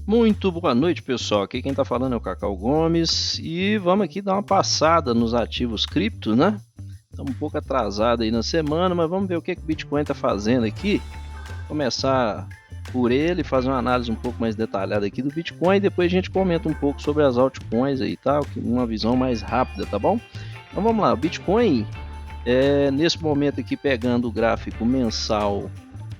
Muito boa noite, pessoal. Aqui quem está falando é o Cacau Gomes e vamos aqui dar uma passada nos ativos cripto, né? Estamos um pouco atrasado aí na semana, mas vamos ver o que o Bitcoin está fazendo aqui. Começar por ele, fazer uma análise um pouco mais detalhada aqui do Bitcoin e depois a gente comenta um pouco sobre as altcoins aí, tá? Uma visão mais rápida, tá bom? Então vamos lá, o Bitcoin nesse momento aqui pegando o gráfico mensal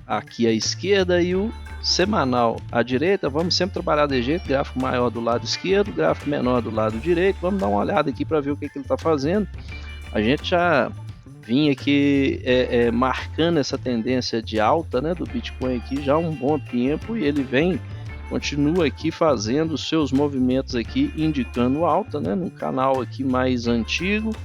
aqui à esquerda e o semanal à direita. Vamos sempre trabalhar de jeito, gráfico maior do lado esquerdo, gráfico menor do lado direito. Vamos dar uma olhada aqui para ver o que ele está fazendo. A gente já vinha aqui marcando essa tendência de alta, né, do Bitcoin aqui já há um bom tempo e ele continua aqui fazendo os seus movimentos aqui indicando alta, né, no canal aqui mais antigo.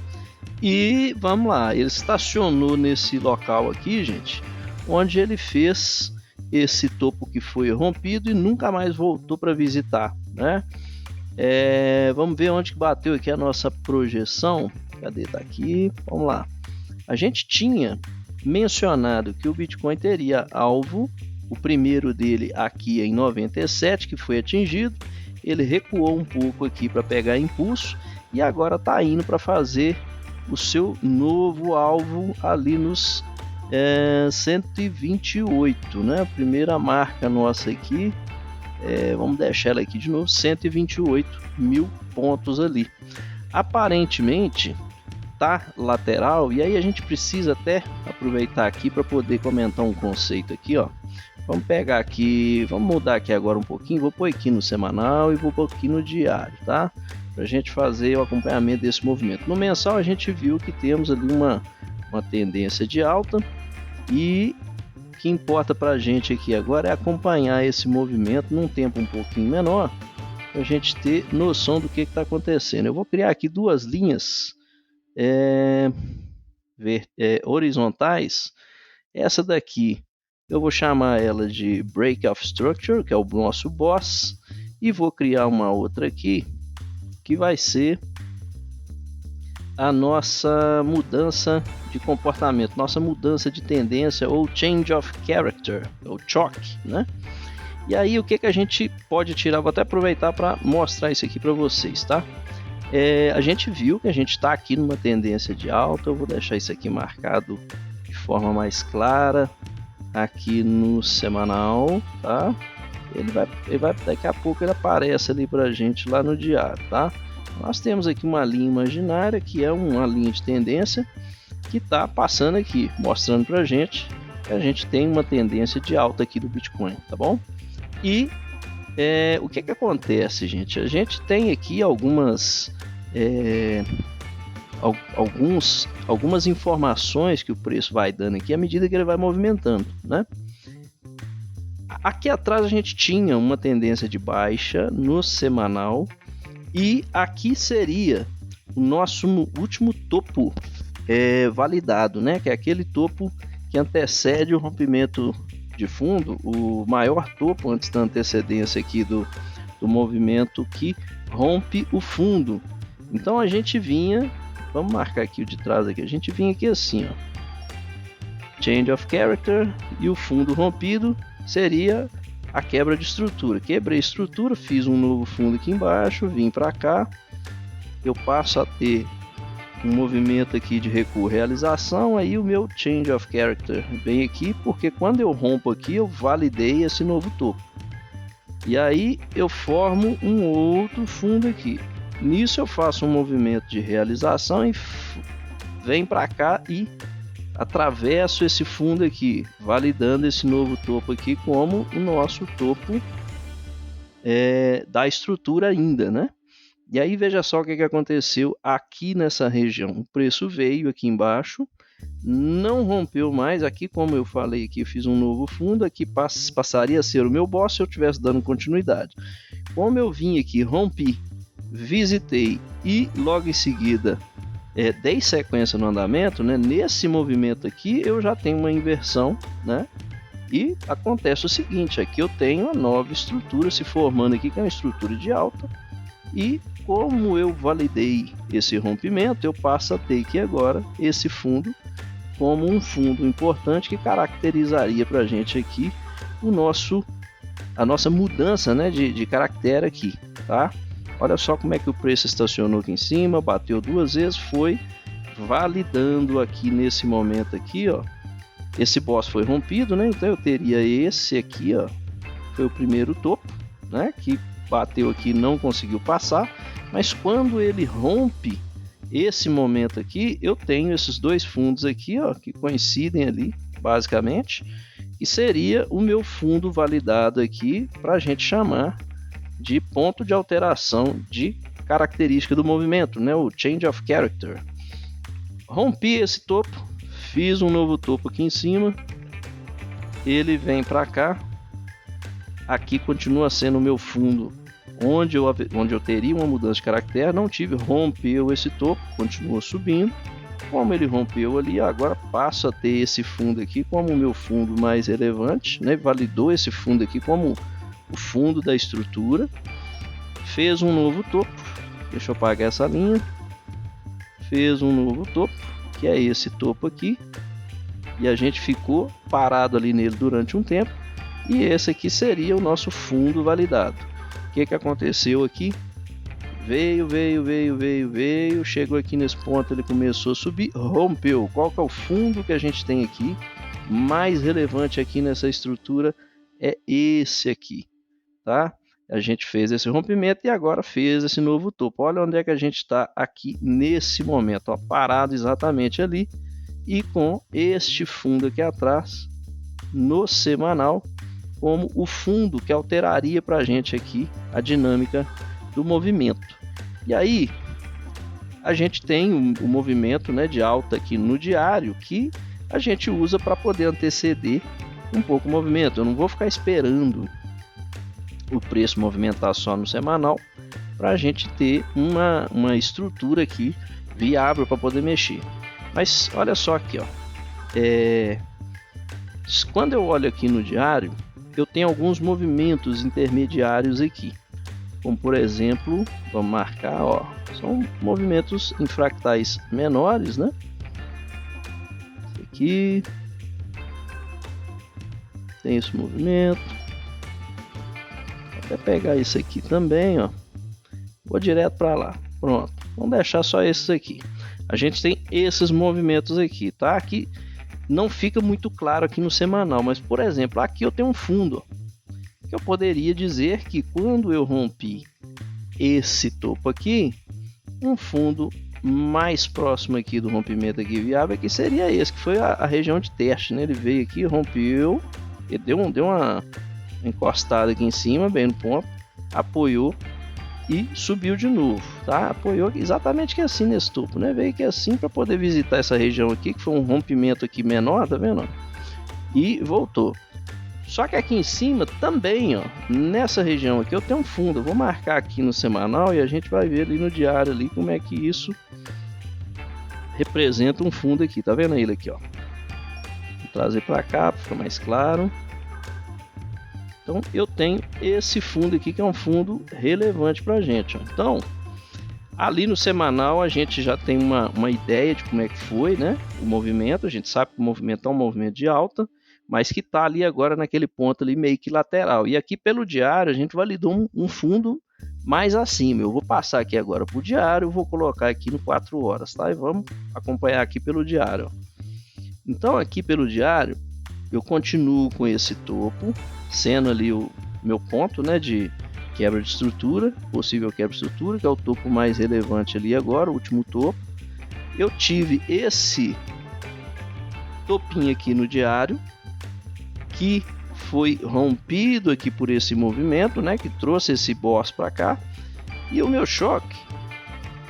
E vamos lá, ele estacionou nesse local aqui, gente, onde ele fez esse topo que foi rompido e nunca mais voltou para visitar, né? Vamos ver onde que bateu aqui a nossa projeção. Cadê? Tá aqui. Vamos lá. A gente tinha mencionado que o Bitcoin teria alvo, o primeiro dele aqui em 97, que foi atingido. Ele recuou um pouco aqui para pegar impulso e agora está indo para fazer o seu novo alvo ali nos 128, né? A primeira marca nossa aqui, vamos deixar ela aqui de novo, 128 mil pontos ali. Aparentemente tá lateral e aí a gente precisa até aproveitar aqui para poder comentar um conceito aqui, ó. Vamos pegar aqui, vamos mudar aqui agora um pouquinho, vou pôr aqui no semanal e vou pôr aqui no diário, tá? Para a gente fazer o acompanhamento desse movimento. No mensal a gente viu que temos ali uma tendência de alta e o que importa para a gente aqui agora é acompanhar esse movimento num tempo um pouquinho menor para a gente ter noção do que está acontecendo. Eu vou criar aqui duas linhas horizontais. Essa daqui eu vou chamar ela de Break of Structure, que é o nosso boss, e vou criar uma outra aqui que vai ser a nossa mudança de comportamento, nossa mudança de tendência ou change of character, ou CHOC, né? E aí o que a gente pode tirar, vou até aproveitar para mostrar isso aqui para vocês, tá? A gente viu que a gente está aqui numa tendência de alta, eu vou deixar isso aqui marcado de forma mais clara aqui no semanal, tá? Ele vai daqui a pouco ele aparece ali pra gente lá no diário, tá? Nós temos aqui uma linha imaginária que é uma linha de tendência que está passando aqui, mostrando pra gente que a gente tem uma tendência de alta aqui do Bitcoin, tá bom? E o que acontece, gente? A gente tem aqui algumas informações que o preço vai dando aqui à medida que ele vai movimentando, né? Aqui atrás a gente tinha uma tendência de baixa no semanal e aqui seria o nosso último topo validado, né? Que é aquele topo que antecede o rompimento de fundo, o maior topo antes da antecedência aqui do movimento que rompe o fundo. Então a gente vinha, vamos marcar aqui o de trás aqui, a gente vinha aqui assim, ó, change of character, e o fundo rompido seria a quebra de estrutura. Quebrei a estrutura, fiz um novo fundo aqui embaixo, vim para cá, eu passo a ter um movimento aqui de recuo, realização, aí o meu change of character vem aqui, porque quando eu rompo aqui eu validei esse novo topo. E aí eu formo um outro fundo aqui. Nisso eu faço um movimento de realização e vem para cá e atravesso esse fundo aqui, validando esse novo topo aqui como o nosso topo da estrutura ainda, né? E aí veja só o que aconteceu aqui nessa região. O preço veio aqui embaixo, não rompeu mais. Aqui, como eu falei aqui, eu fiz um novo fundo. Aqui passaria a ser o meu boss se eu estivesse dando continuidade. Como eu vim aqui, rompi, visitei e logo em seguida dei sequência no andamento, né? Nesse movimento aqui eu já tenho uma inversão, né? E acontece o seguinte, aqui eu tenho a nova estrutura se formando aqui, que é uma estrutura de alta, e como eu validei esse rompimento, eu passo a ter aqui agora esse fundo como um fundo importante que caracterizaria para a gente aqui o nosso a nossa mudança, né, de caractere aqui, tá? Olha só como é que o preço estacionou aqui em cima, bateu 2 vezes, foi validando aqui nesse momento aqui, ó. Esse boss foi rompido, né? Então eu teria esse aqui, ó, foi o primeiro topo, né? Que bateu aqui, não conseguiu passar, mas quando ele rompe esse momento aqui, eu tenho esses 2 fundos aqui, ó, que coincidem ali, basicamente, e seria o meu fundo validado aqui para a gente chamar de ponto de alteração de característica do movimento, né? O change of character. Rompi esse topo, fiz um novo topo aqui em cima, ele vem para cá, aqui continua sendo o meu fundo onde eu teria uma mudança de caractere, não tive, rompeu esse topo, continua subindo. Como ele rompeu ali, agora passo a ter esse fundo aqui como o meu fundo mais relevante, né? Validou esse fundo aqui como o fundo da estrutura, fez um novo topo, deixa eu apagar essa linha, fez um novo topo, que é esse topo aqui, e a gente ficou parado ali nele durante um tempo, e esse aqui seria o nosso fundo validado. O que aconteceu aqui? Veio, chegou aqui nesse ponto, ele começou a subir, rompeu. Qual que é o fundo que a gente tem aqui? Mais relevante aqui nessa estrutura é esse aqui, tá? A gente fez esse rompimento e agora fez esse novo topo. Olha onde é que a gente está aqui nesse momento, ó, parado exatamente ali e com este fundo aqui atrás no semanal como o fundo que alteraria para a gente aqui a dinâmica do movimento. E aí a gente tem o movimento, né, de alta aqui no diário que a gente usa para poder anteceder um pouco o movimento. Eu não vou ficar esperando o preço movimentar só no semanal para a gente ter uma estrutura aqui viável para poder mexer. Mas olha só aqui, ó, quando eu olho aqui no diário, eu tenho alguns movimentos intermediários aqui, como por exemplo, vamos marcar, ó, são movimentos em fractais menores, né? Esse aqui tem esse movimento, vou até pegar isso aqui também, ó, vou direto para lá, pronto, vamos deixar só esses aqui. A gente tem esses movimentos aqui, tá? Aqui não fica muito claro aqui no semanal, mas por exemplo, aqui eu tenho um fundo, que eu poderia dizer que quando eu rompi esse topo aqui, um fundo mais próximo aqui do rompimento aqui viável aqui seria esse, que foi a região de teste, né? Ele veio aqui, rompeu, ele deu uma encostada aqui em cima, bem no ponto, apoiou e subiu de novo, tá? Apoiou exatamente que assim nesse topo, né? Veio aqui assim para poder visitar essa região aqui, que foi um rompimento aqui menor, tá vendo? E voltou. Só que aqui em cima também, ó, nessa região aqui eu tenho um fundo. Eu vou marcar aqui no semanal e a gente vai ver ali no diário ali como é que isso representa um fundo aqui. Tá vendo ele aqui, ó? Vou trazer para cá para ficar mais claro. Então eu tenho esse fundo aqui que é um fundo relevante para a gente, ó. Então ali no semanal a gente já tem uma ideia de como é que foi, né, o movimento. A gente sabe que o movimento é um movimento de alta, mas que está ali agora naquele ponto ali meio que lateral. E aqui pelo diário a gente validou um fundo mais acima. Eu vou passar aqui agora para o diário, vou colocar aqui no 4 horas, tá? E vamos acompanhar aqui pelo diário. Então aqui pelo diário eu continuo com esse topo, sendo ali o meu ponto, né, de quebra de estrutura, possível quebra de estrutura, que é o topo mais relevante ali agora, o último topo. Eu tive esse topinho aqui no diário, que foi rompido aqui por esse movimento, né, que trouxe esse boss para cá, e o meu choque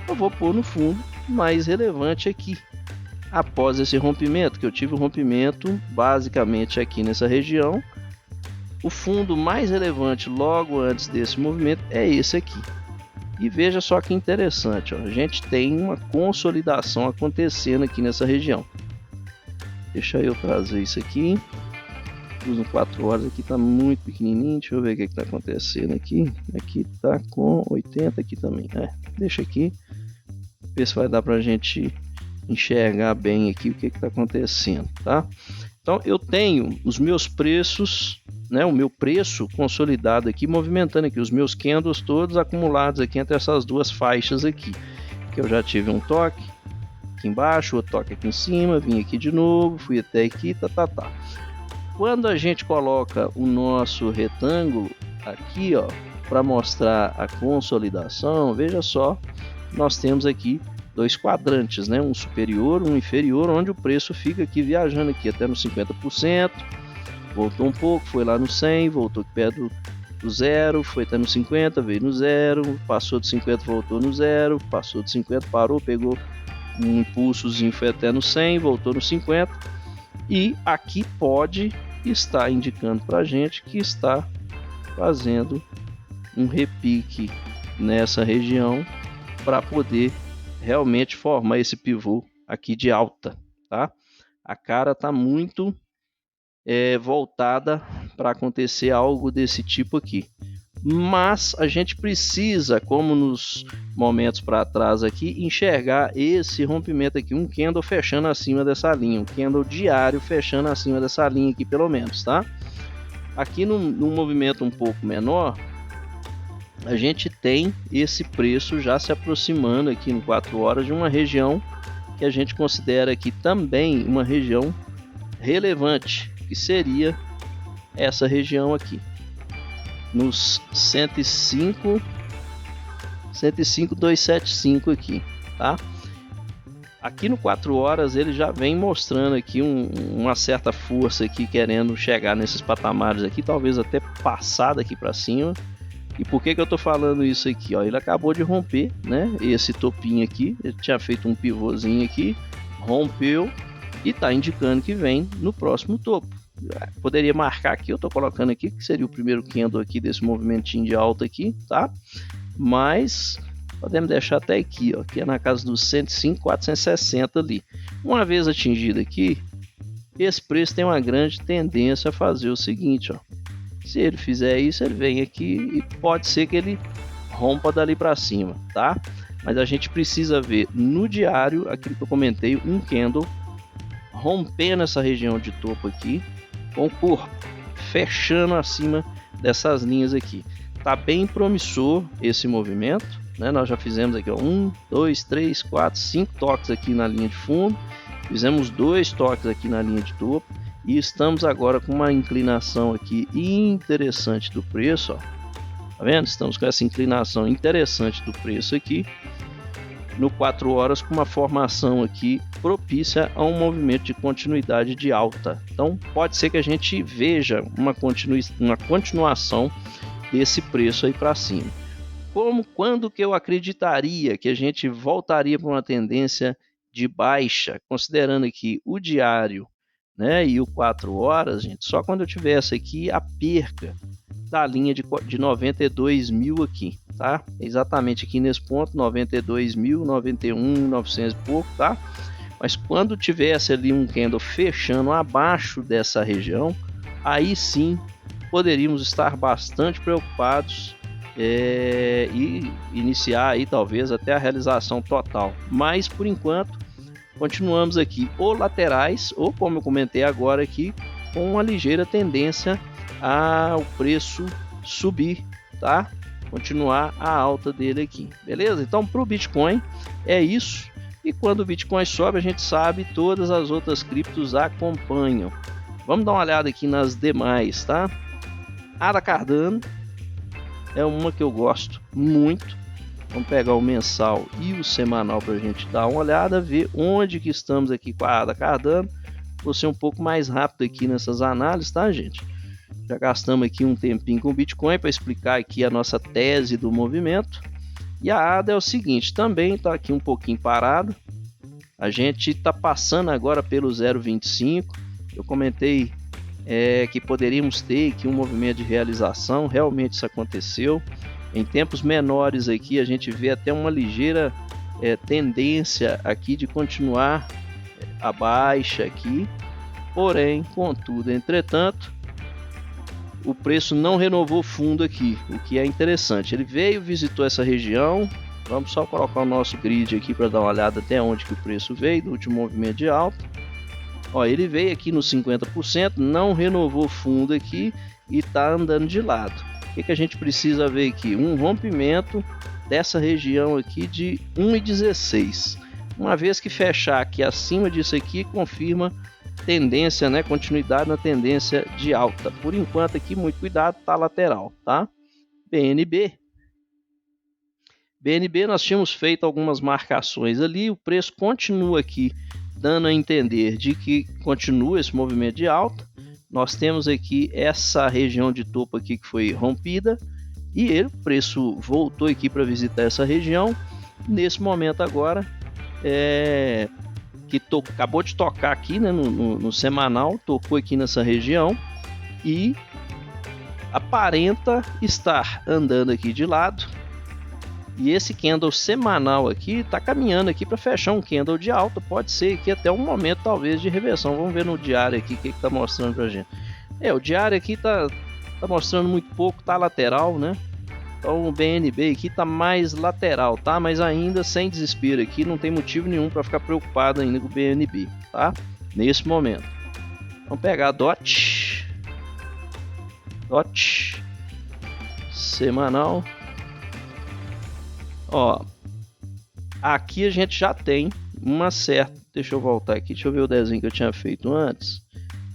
eu vou pôr no fundo mais relevante aqui, após esse rompimento, que eu tive um rompimento basicamente aqui nessa região. O fundo mais relevante logo antes desse movimento é esse aqui. E veja só que interessante, ó, a gente tem uma consolidação acontecendo aqui nessa região. Deixa eu trazer isso aqui. Uso 4 horas aqui, tá muito pequenininho. Deixa eu ver o que está acontecendo aqui. Aqui tá com 80, aqui também. Deixa aqui, ver se vai dar para a gente enxergar bem aqui o que está acontecendo, tá? Então eu tenho os meus preços né, o meu preço consolidado aqui, movimentando aqui os meus candles todos acumulados aqui entre essas duas faixas aqui, que eu já tive um toque aqui embaixo, outro toque aqui em cima, vim aqui de novo, fui até aqui, tá. Quando a gente coloca o nosso retângulo aqui, ó, para mostrar a consolidação, veja só, nós temos aqui dois quadrantes, né? Um superior, um inferior, onde o preço fica aqui viajando aqui até no 50%, voltou um pouco, foi lá no 100, voltou aqui perto do zero, foi até no 50, veio no zero, passou de 50, voltou no zero, passou de 50, parou, pegou um impulsozinho, foi até no 100, voltou no 50, e aqui pode estar indicando para a gente que está fazendo um repique nessa região para poder realmente formar esse pivô aqui de alta, tá? A cara está muito voltada para acontecer algo desse tipo aqui, mas a gente precisa, como nos momentos para trás aqui, enxergar esse rompimento aqui, um candle fechando acima dessa linha, um candle diário fechando acima dessa linha aqui pelo menos, tá? Aqui num movimento um pouco menor, a gente tem esse preço já se aproximando aqui em 4 horas de uma região que a gente considera aqui também uma região relevante, que seria essa região aqui, nos 105,275 aqui, tá? Aqui no 4 horas ele já vem mostrando aqui uma certa força aqui, querendo chegar nesses patamares aqui, talvez até passar daqui para cima. E por que eu tô falando isso aqui? Ó, ele acabou de romper, né? Esse topinho aqui, ele tinha feito um pivôzinho aqui, rompeu e tá indicando que vem no próximo topo. Poderia marcar aqui, eu tô colocando aqui que seria o primeiro candle aqui desse movimentinho de alta aqui, tá? Mas podemos deixar até aqui, ó, que é na casa dos 105,460 ali. Uma vez atingido aqui, esse preço tem uma grande tendência a fazer o seguinte, ó. Se ele fizer isso, ele vem aqui e pode ser que ele rompa dali para cima, tá? Mas a gente precisa ver no diário, aquilo que eu comentei, um candle rompendo essa região de topo aqui, com o corpo fechando acima dessas linhas aqui. Tá bem promissor esse movimento, né? Nós já fizemos aqui, ó, 1, 2, 3, 4, 5 toques aqui na linha de fundo, fizemos 2 toques aqui na linha de topo, e estamos agora com uma inclinação aqui interessante do preço, ó. Tá vendo? Estamos com essa inclinação interessante do preço aqui no 4 horas, com uma formação aqui propícia a um movimento de continuidade de alta. Então pode ser que a gente veja uma continuação desse preço aí para cima. Quando que eu acreditaria que a gente voltaria para uma tendência de baixa, considerando aqui o diário, né, e o 4 horas, gente, só quando eu tivesse aqui a perca da linha de 92 mil aqui, tá? Exatamente aqui nesse ponto, 92 mil, 91, 900 e pouco, tá? Mas quando tivesse ali um candle fechando abaixo dessa região, aí sim poderíamos estar bastante preocupados e iniciar aí talvez até a realização total. Mas por enquanto continuamos aqui ou laterais, ou como eu comentei agora aqui, com uma ligeira tendência ao preço subir, tá? Continuar a alta dele aqui, beleza? Então para o Bitcoin é isso, e quando o Bitcoin sobe a gente sabe, todas as outras criptos acompanham. Vamos dar uma olhada aqui nas demais, tá? ADA Cardano é uma que eu gosto muito. Vamos pegar o mensal e o semanal para a gente dar uma olhada, ver onde que estamos aqui com a ADA Cardano. Vou ser um pouco mais rápido aqui nessas análises, tá, gente? Já gastamos aqui um tempinho com o Bitcoin para explicar aqui a nossa tese do movimento. E a ADA é o seguinte, também está aqui um pouquinho parada. A gente está passando agora pelo 0,25. Eu comentei que poderíamos ter aqui um movimento de realização, realmente isso aconteceu. Em tempos menores aqui a gente vê até uma ligeira tendência aqui de continuar a baixa aqui, porém, contudo, entretanto, o preço não renovou fundo aqui, o que é interessante. Ele veio, visitou essa região. Vamos só colocar o nosso grid aqui para dar uma olhada até onde que o preço veio do último movimento de alta. Ó, ele veio aqui nos 50%, não renovou fundo aqui e está andando de lado. O que a gente precisa ver aqui? Um rompimento dessa região aqui de 1,16. Uma vez que fechar aqui acima disso aqui, confirma tendência, né? Continuidade na tendência de alta. Por enquanto aqui, muito cuidado, tá lateral, tá? BNB. BNB nós tínhamos feito algumas marcações ali, o preço continua aqui dando a entender de que continua esse movimento de alta. Nós temos aqui essa região de topo aqui que foi rompida e o preço voltou aqui para visitar essa região. Nesse momento agora, acabou de tocar aqui, né, no semanal, tocou aqui nessa região e aparenta estar andando aqui de lado. E esse candle semanal aqui está caminhando aqui para fechar um candle de alta. Pode ser que até um momento talvez de reversão. Vamos ver no diário aqui o que está mostrando para a gente. O diário aqui está mostrando muito pouco, tá lateral, né? Então o BNB aqui está mais lateral, tá? Mas ainda sem desespero aqui, não tem motivo nenhum para ficar preocupado ainda com o BNB, tá? Nesse momento. Vamos pegar a DOT. DOT. Semanal. Ó, aqui a gente já tem uma certa... Deixa eu voltar aqui, deixa eu ver o desenho que eu tinha feito antes.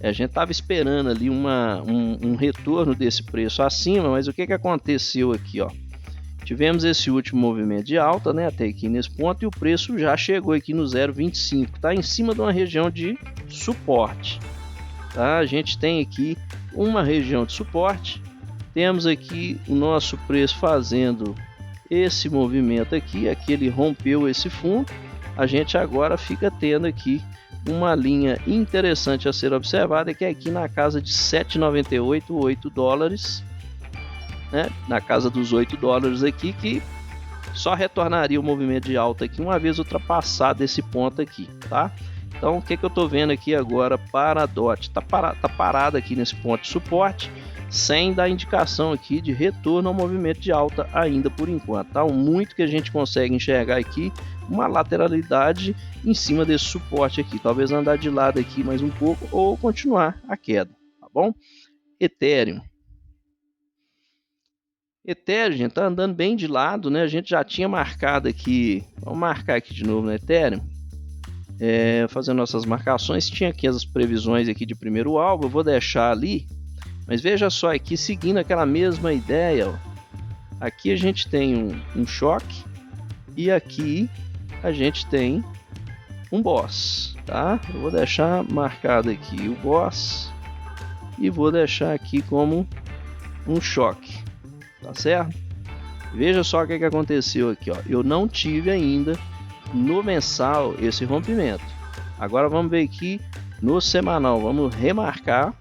A gente estava esperando ali um retorno desse preço acima, mas o que aconteceu aqui, ó? Tivemos esse último movimento de alta, né, até aqui nesse ponto, e o preço já chegou aqui no 0,25, tá em cima de uma região de suporte, tá? A gente tem aqui uma região de suporte, temos aqui o nosso preço fazendo esse movimento aqui ele rompeu esse fundo, a gente agora fica tendo aqui uma linha interessante a ser observada, que é aqui na casa de 7,98, 8 dólares, né? Na casa dos 8 dólares aqui, que só retornaria o movimento de alta aqui uma vez ultrapassado esse ponto aqui, tá? Então o que eu estou vendo aqui agora para a DOT? Tá parado aqui nesse ponto de suporte, sem dar indicação aqui de retorno ao movimento de alta ainda por enquanto, tá? O muito que a gente consegue enxergar aqui, uma lateralidade em cima desse suporte aqui, talvez andar de lado aqui mais um pouco ou continuar a queda, tá bom? Ethereum, gente, tá andando bem de lado, né? A gente já tinha marcado aqui, vamos marcar aqui de novo no Ethereum, fazendo nossas marcações, tinha aqui as previsões aqui de primeiro alvo, eu vou deixar ali. Mas veja só aqui, seguindo aquela mesma ideia, ó, aqui a gente tem um choque e aqui a gente tem um boss, tá? Eu vou deixar marcado aqui o boss e vou deixar aqui como um choque, tá certo? Veja só o que aconteceu aqui, ó. Eu não tive ainda no mensal esse rompimento. Agora vamos ver aqui no semanal, vamos remarcar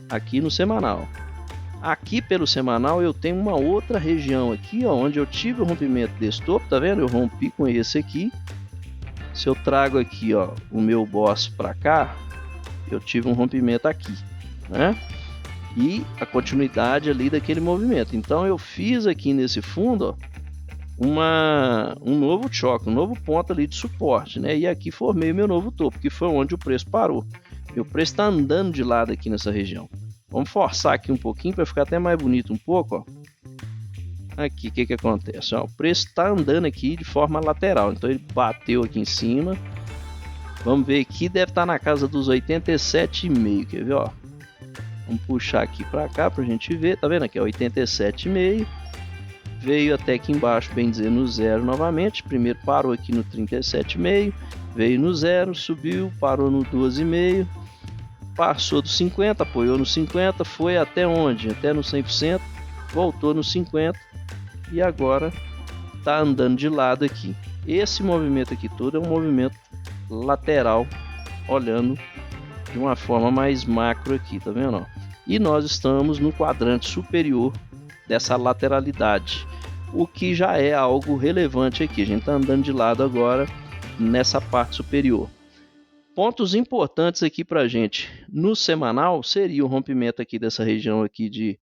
aqui no semanal. Aqui pelo semanal eu tenho uma outra região aqui, ó, onde eu tive o rompimento desse topo, tá vendo? Eu rompi com esse aqui. Se eu trago aqui, ó, o meu boss para cá, eu tive um rompimento aqui, né? E a continuidade ali daquele movimento. Então eu fiz aqui nesse fundo, ó, um novo choque, um novo ponto ali de suporte, né? E aqui formei o meu novo topo, que foi onde o preço parou. Meu preço está andando de lado aqui nessa região. Vamos forçar aqui um pouquinho para ficar até mais bonito um pouco, ó. Aqui, o que acontece? Ó, o preço está andando aqui de forma lateral, então ele bateu aqui em cima. Vamos ver aqui, deve estar na casa dos 87,5, quer ver, ó? Vamos puxar aqui para cá para a gente ver, tá vendo aqui, ó, 87,5. Veio até aqui embaixo, bem dizer, no zero novamente. Primeiro parou aqui no 37,5, veio no zero, subiu, parou no 12,5. Passou do 50, apoiou no 50, foi até onde? Até no 100%, voltou no 50 e agora está andando de lado aqui. Esse movimento aqui todo é um movimento lateral, olhando de uma forma mais macro aqui, tá vendo? E nós estamos no quadrante superior dessa lateralidade, o que já é algo relevante aqui. A gente está andando de lado agora nessa parte superior. Pontos importantes aqui para a gente no semanal seria o rompimento aqui dessa região aqui de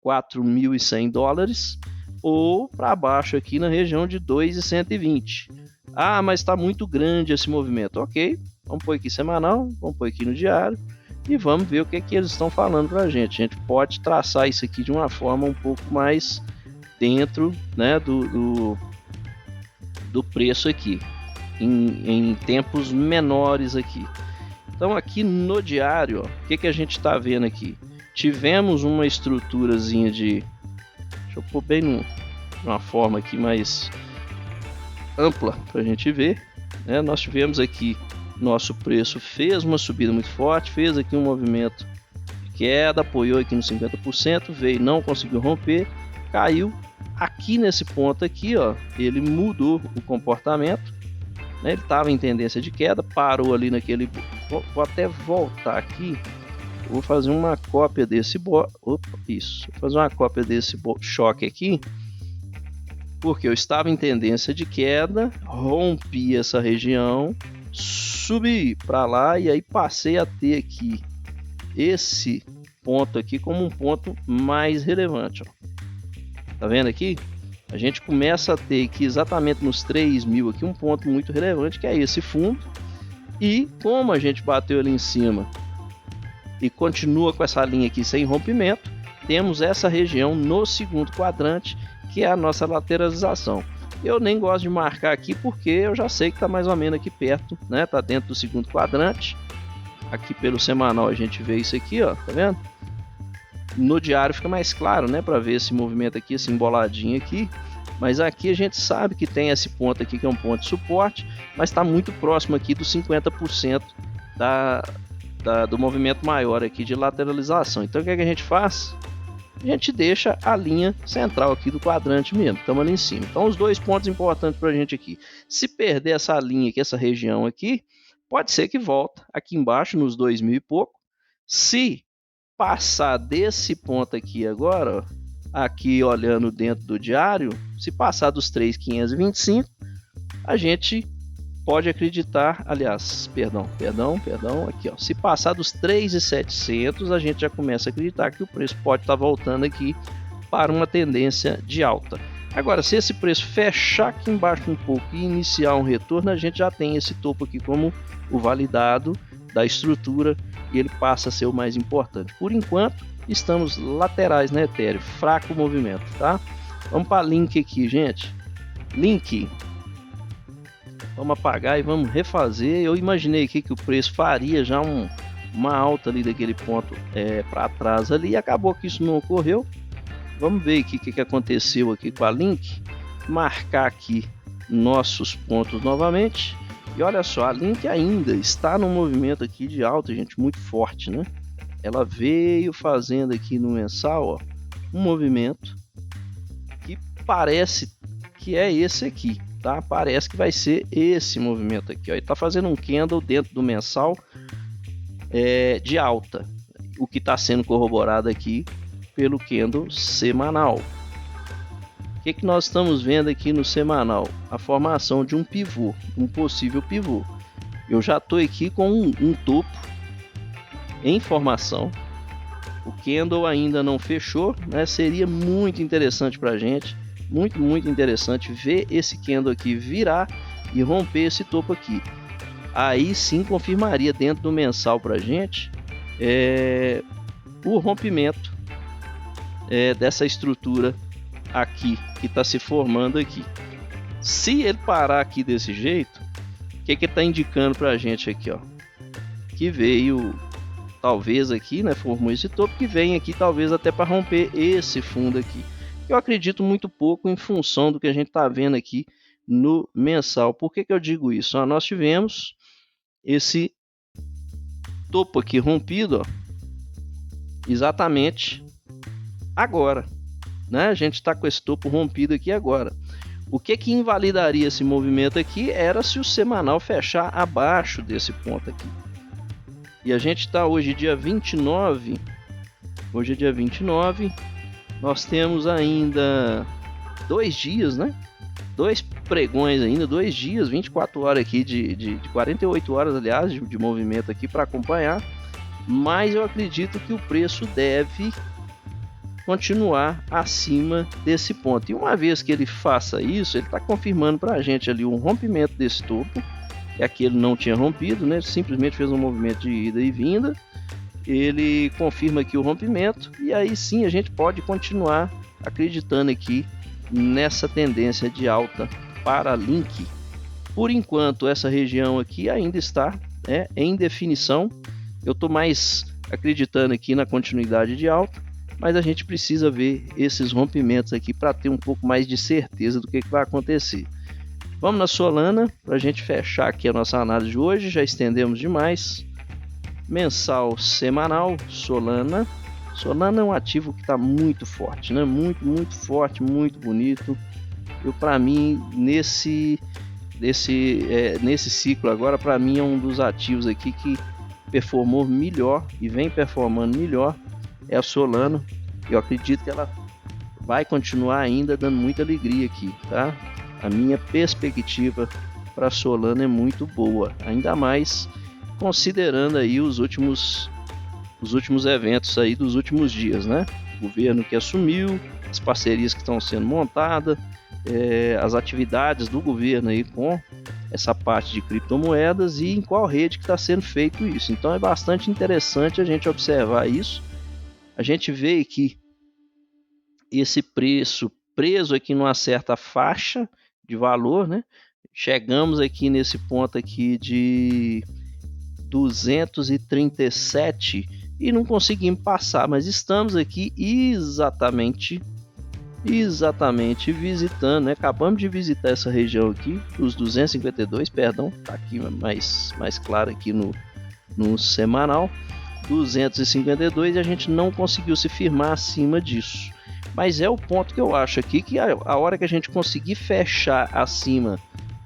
4.100 dólares ou para baixo aqui na região de 2.120. Ah, mas está muito grande esse movimento. Ok, vamos pôr aqui semanal, vamos pôr aqui no diário. e vamos ver o que eles estão falando para a gente. A gente pode traçar isso aqui de uma forma um pouco mais dentro, né, do preço aqui, em tempos menores aqui. Então aqui no diário, o que a gente está vendo aqui? Tivemos uma estruturazinha de... Deixa eu pôr bem numa forma aqui mais ampla para a gente ver, né? Nós tivemos aqui, nosso preço fez uma subida muito forte, fez aqui um movimento de queda, apoiou aqui no 50%, veio, não conseguiu romper, caiu. Aqui nesse ponto aqui, ó, ele mudou o comportamento, né? Ele estava em tendência de queda, parou ali naquele... Vou até voltar aqui, vou fazer uma cópia desse... Isso, vou fazer uma cópia desse choque aqui, porque eu estava em tendência de queda, rompi essa região, subi para lá e aí passei a ter aqui esse ponto aqui como um ponto mais relevante, ó. Tá vendo aqui? A gente começa a ter aqui exatamente nos 3.000 aqui um ponto muito relevante, que é esse fundo. E como a gente bateu ali em cima e continua com essa linha aqui sem rompimento, temos essa região no segundo quadrante, que é a nossa lateralização. Eu nem gosto de marcar aqui porque eu já sei que está mais ou menos aqui perto, né? Tá dentro do segundo quadrante. Aqui pelo semanal a gente vê isso aqui, ó, tá vendo? No diário fica mais claro, né, para ver esse movimento aqui, esse emboladinho aqui. Mas aqui a gente sabe que tem esse ponto aqui que é um ponto de suporte, mas está muito próximo aqui dos 50% do movimento maior aqui de lateralização. Então o que a gente faz? A gente deixa a linha central aqui do quadrante mesmo, estamos ali em cima. Então os dois pontos importantes para a gente aqui: se perder essa linha aqui, essa região aqui, pode ser que volta aqui embaixo nos 2.000 e pouco. Se passar desse ponto aqui agora, ó, aqui olhando dentro do diário, se passar dos 3.525, a gente pode acreditar, aliás, perdão, aqui, ó, se passar dos 3.700, a gente já começa a acreditar que o preço pode estar voltando aqui para uma tendência de alta. Agora, se esse preço fechar aqui embaixo um pouco e iniciar um retorno, a gente já tem esse topo aqui como o validado da estrutura e ele passa a ser o mais importante. Por enquanto, estamos laterais na Ethereum, fraco movimento, tá? Vamos para link aqui, gente. Link. Vamos apagar e vamos refazer. Eu imaginei aqui que o preço faria já uma alta ali daquele ponto para trás ali, e acabou que isso não ocorreu. Vamos ver aqui o que aconteceu aqui com a Link. Marcar aqui nossos pontos novamente. E olha só, a Link ainda está no movimento aqui de alta, gente, muito forte, né? Ela veio fazendo aqui no mensal, ó, um movimento que parece que é esse aqui, tá? Parece que vai ser esse movimento aqui, ó. Ele tá fazendo um candle dentro do mensal de alta, o que está sendo corroborado aqui pelo candle semanal. O que nós estamos vendo aqui no semanal? A formação de um pivô, um possível pivô. Eu já estou aqui com um topo em formação. O candle ainda não fechou, né? Seria muito interessante para a gente, muito interessante ver esse candle aqui virar e romper esse topo aqui. Aí sim confirmaria dentro do mensal para a gente o rompimento dessa estrutura aqui que está se formando aqui. Se ele parar aqui desse jeito, o que está indicando para a gente aqui, ó? Que veio talvez aqui, né, formou esse topo, que vem aqui talvez até para romper esse fundo aqui. Eu acredito muito pouco em função do que a gente está vendo aqui no mensal. Por que eu digo isso? Nós tivemos esse topo aqui rompido, ó, exatamente agora, né? A gente está com esse topo rompido aqui agora. O que invalidaria esse movimento aqui era se o semanal fechar abaixo desse ponto aqui. E a gente está hoje dia 29. Hoje é dia 29. Nós temos ainda 2 dias, né? 2 pregões ainda, 2 dias, 24 horas aqui de 48 horas, aliás, de movimento aqui para acompanhar. Mas eu acredito que o preço deve continuar acima desse ponto. E uma vez que ele faça isso, ele está confirmando para a gente ali um rompimento desse topo. Aqui ele não tinha rompido, né? Simplesmente fez um movimento de ida e vinda. ele confirma aqui o rompimento e aí sim a gente pode continuar acreditando aqui nessa tendência de alta para Link. Por enquanto essa região aqui ainda está em definição. Eu estou mais acreditando aqui na continuidade de alta, mas a gente precisa ver esses rompimentos aqui para ter um pouco mais de certeza do que vai acontecer. Vamos na Solana para a gente fechar aqui a nossa análise de hoje. Já estendemos demais. Mensal, semanal, Solana. Solana é um ativo que está muito forte, né? Muito forte, muito bonito. Para mim, nesse ciclo agora, para mim é um dos ativos aqui que performou melhor e vem performando melhor, é a Solana. Eu acredito que ela vai continuar ainda dando muita alegria aqui, tá? A minha perspectiva para a Solana é muito boa, ainda mais considerando aí os últimos eventos aí dos últimos dias, né? O governo que assumiu, as parcerias que estão sendo montadas, as atividades do governo aí com essa parte de criptomoedas e em qual rede que está sendo feito isso. Então é bastante interessante a gente observar isso. A gente vê que esse preço preso aqui numa certa faixa de valor, né? Chegamos aqui nesse ponto aqui de 237 e não conseguimos passar, mas estamos aqui exatamente visitando, né? Acabamos de visitar essa região aqui, os 252, perdão, tá aqui mais claro aqui no semanal, 252, e a gente não conseguiu se firmar acima disso. Mas é o ponto que eu acho aqui, que a hora que a gente conseguir fechar acima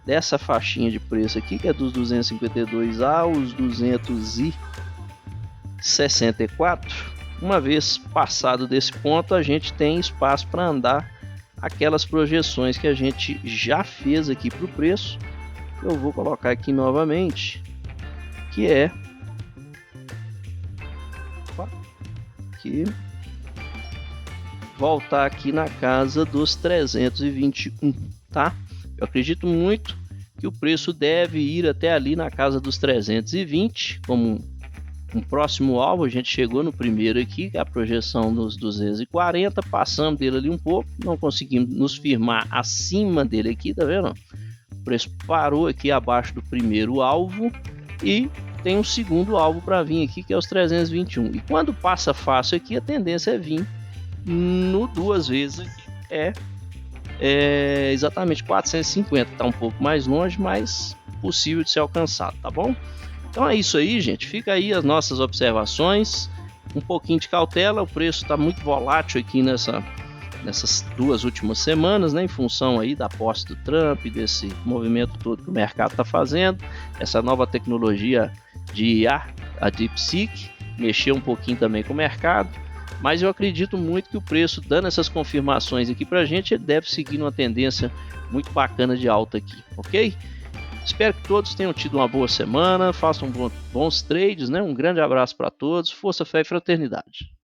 dessa faixinha de preço aqui, que é dos 252 aos 264, uma vez passado desse ponto, a gente tem espaço para andar aquelas projeções que a gente já fez aqui para o preço. Eu vou colocar aqui novamente, que é voltar aqui na casa dos 321, tá? Eu acredito muito que o preço deve ir até ali na casa dos 320 como um próximo alvo. A gente chegou no primeiro aqui, a projeção dos 240, passamos dele ali um pouco, não conseguimos nos firmar acima dele aqui, tá vendo? O preço parou aqui abaixo do primeiro alvo e tem um segundo alvo para vir aqui, que é os 321. E quando passa fácil aqui, a tendência é vir no duas vezes, exatamente 450, tá um pouco mais longe, mas possível de ser alcançado, tá bom? Então é isso aí, gente, fica aí as nossas observações, um pouquinho de cautela. O preço está muito volátil aqui nessas duas últimas semanas, né, em função aí da posse do Trump, desse movimento todo que o mercado está fazendo, essa nova tecnologia de IA, a DeepSeek, mexeu um pouquinho também com o mercado. Mas eu acredito muito que o preço, dando essas confirmações aqui para a gente, ele deve seguir uma tendência muito bacana de alta aqui, ok? Espero que todos tenham tido uma boa semana, façam bons trades, né? Um grande abraço para todos, força, fé e fraternidade.